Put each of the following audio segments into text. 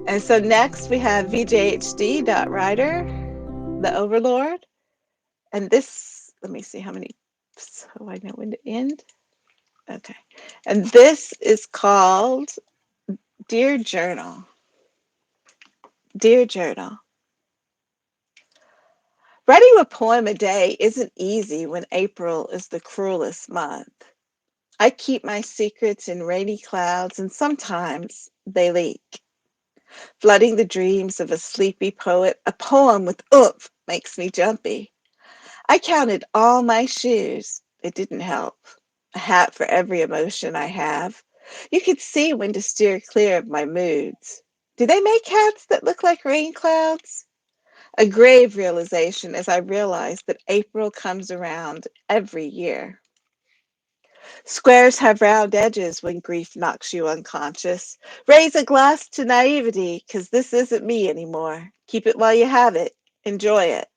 And so next we have VJHD.writer, the Overlord. And this, let me see how many, so I know when to end. Okay. And this is called Dear Journal. Dear Journal. Writing a poem a day isn't easy when April is the cruelest month. I keep my secrets in rainy clouds, and sometimes they leak. Flooding the dreams of a sleepy poet, a poem with oomph makes me jumpy. I counted all my shoes. It didn't help. A hat for every emotion I have. You could see when to steer clear of my moods. Do they make hats that look like rain clouds? A grave realization as I realize that April comes around every year. Squares have round edges when grief knocks you unconscious. Raise a glass to naivety, 'cause this isn't me anymore. Keep it while you have it. Enjoy it.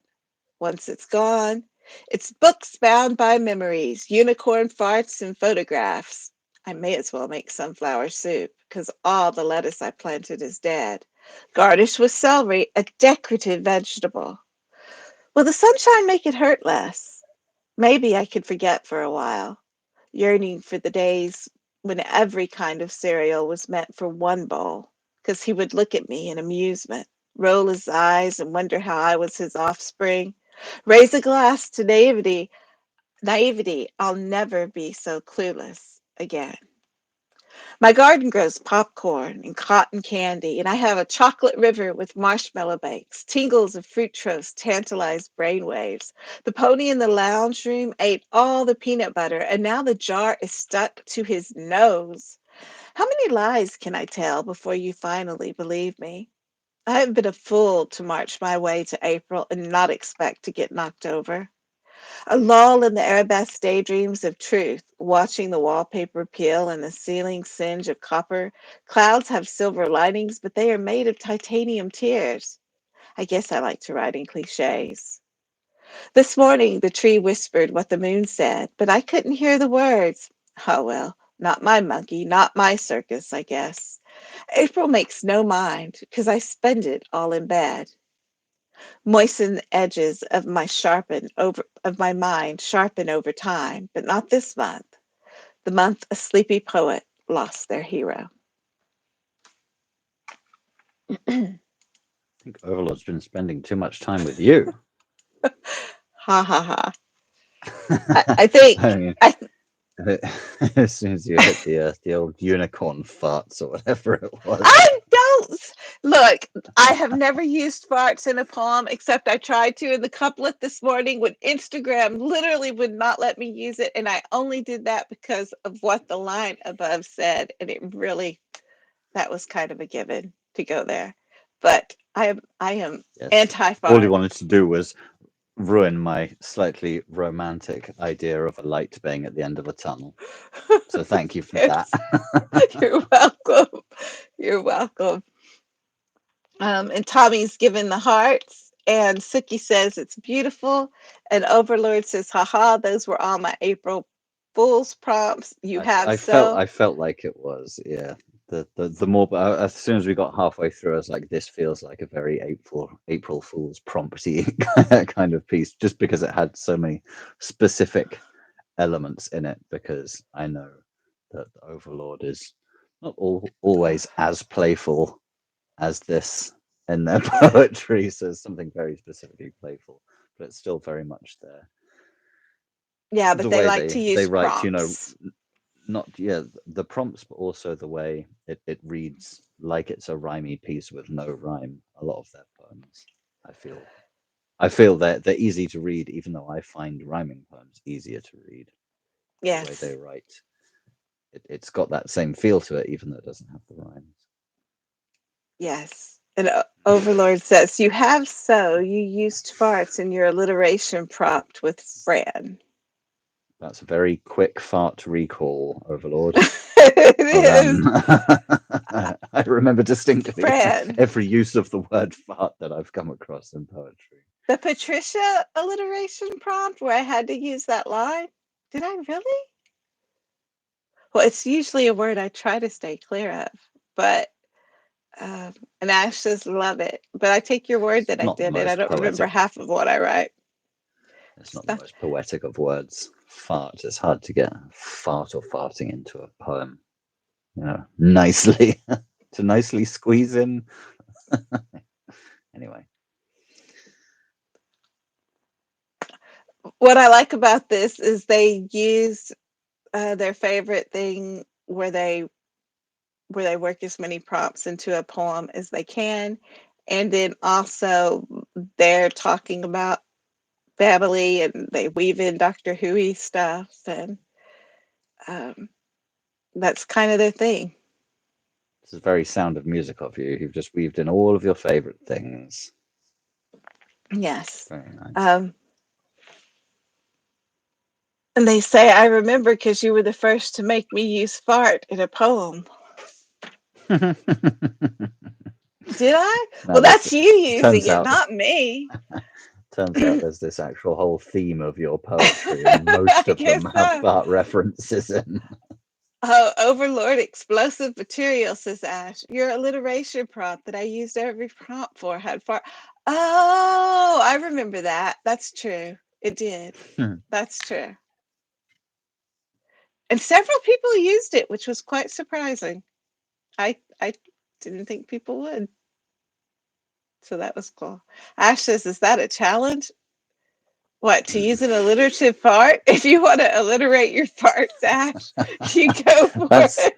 Once it's gone, it's books bound by memories, unicorn farts, and photographs. I may as well make sunflower soup, 'cause all the lettuce I planted is dead. Garnish with celery, a decorative vegetable. Will the sunshine make it hurt less? Maybe I could forget for a while, yearning for the days when every kind of cereal was meant for one bowl, because he would look at me in amusement, roll his eyes, and wonder how I was his offspring. Raise a glass to naivety. Naivety, I'll never be so clueless again. My garden grows popcorn and cotton candy, and I have a chocolate river with marshmallow banks. Tingles of fructose tantalize brainwaves. The pony in the lounge room ate all the peanut butter, and now the jar is stuck to his nose. How many lies can I tell before you finally believe me? I have been a fool to march my way to April and not expect to get knocked over. A lull in the arabesque daydreams of truth, watching the wallpaper peel and the ceiling singe of copper. Clouds have silver linings, but they are made of titanium tears. I guess I like to write in cliches. This morning, the tree whispered what the moon said, but I couldn't hear the words. Oh well, not my monkey, not my circus, I guess. April makes no mind, because I spend it all in bed. Moisten the edges of my mind sharpen over time, but not this month, the month a sleepy poet lost their hero. Ha I think Overlord's been spending too much time with you. ha ha. I think I mean, I as soon as you hit the old unicorn farts or whatever it was. I don't look. I have never used farts in a poem except I tried to in the couplet this morning when Instagram literally would not let me use it, and I only did that because of what the line above said, and it really that was kind of a given to go there. But I am Yes. anti All you fart. wanted to do was ruin my slightly romantic idea of a light being at the end of a tunnel. So thank you for that. Yes, you're welcome. You're welcome. And Tommy's given the hearts, and Suki says it's beautiful, and Overlord says, haha, those were all my April Fool's prompts. You have so. I felt like it was, yeah. The more as soon as we got halfway through, I was like, this feels like a very April Fool's prompty kind of piece, just because it had so many specific elements in it. Because I know that the Overlord is not always as playful as this in their poetry, so it's something very specifically playful, but it's still very much there. Yeah, but The they way like to they use write, prompts. not yeah the prompts, but also the way it reads like it's a rhymey piece with no rhyme. A lot of their poems, I feel, that they're easy to read, even though I find rhyming poems easier to read. The way they Yes, write, it's got that same feel to it, even though it doesn't have the rhymes. yes. And Overlord says, you have so. You used farts in your alliteration prompt with Fran. That's a very quick fart recall, Overlord. It is. Um, I remember distinctly Fran. every use of the word fart that I've come across in poetry. The Patricia alliteration prompt where I had to use that line. Did I really? Well, it's usually a word I try to stay clear of, but And Ash says, love it. But I take your word that I Not the did it. I most don't remember poetic. half of what I write. It's not the most poetic of words. Fart. It's hard to get fart or farting into a poem. You know, nicely to nicely squeeze in. Anyway. What I like about this is they use their favorite thing where they work as many prompts into a poem as they can, and then also they're talking about family and they weave in Doctor Who stuff, and um, that's kind of their thing. This is very Sound of Music of you. You've just weaved in all of your favorite things. Yes. Very nice. And they say, I remember because you were the first to make me use fart in a poem. Did I? No, Well, that's you using it, out, not me. Turns out there's this actual whole theme of your poetry, and most of them have fart references in. Oh, Overlord Explosive Material, says Ash. Your alliteration prompt that I used every prompt for had fart. Oh, I remember that. That's true. It did. That's true. And several people used it, which was quite surprising. I didn't think people would. So that was cool. Ash says, is that a challenge? What, to use an alliterative fart? If you want to alliterate your farts, Ash, you go for it.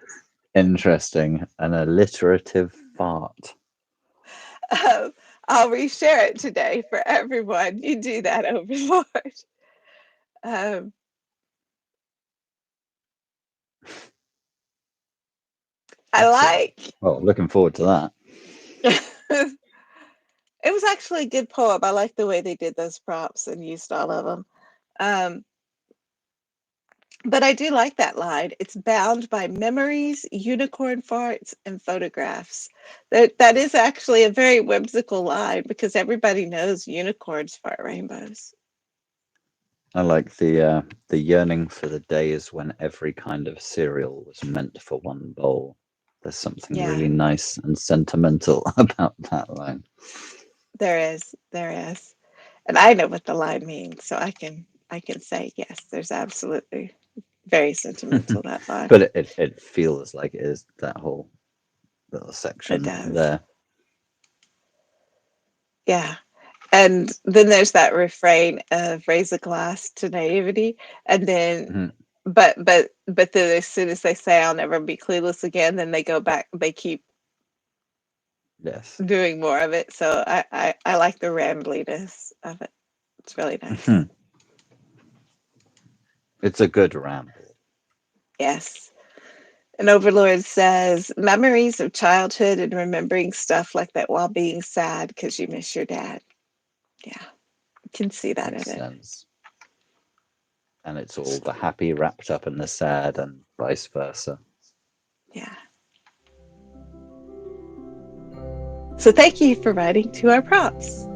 Interesting. An alliterative fart. I'll reshare it today for everyone. You do that, Overlord. I like. Well, looking forward to that. It was actually a good poem. I like the way they did those props and used all of them. But I do like that line. It's bound by memories, unicorn farts, and photographs. That is actually a very whimsical line because everybody knows unicorns fart rainbows. I like the yearning for the days when every kind of cereal was meant for one bowl. There's something really nice and sentimental about that line. There is. And I know what the line means, so I can say yes, there's absolutely very sentimental that line. But it feels like it is that whole little section there. Yeah. And then there's that refrain of raise a glass to naivety, and then but then as soon as they say I'll never be clueless again, then they go back, they keep doing more of it. So I like the rambliness of it. It's really nice. It's a good ramble. Yes. And Overlord says memories of childhood and remembering stuff like that while being sad because you miss your dad. Yeah, you can see that Makes in sense. And it's all the happy wrapped up in the sad and vice versa. Yeah. So thank you for writing to our props.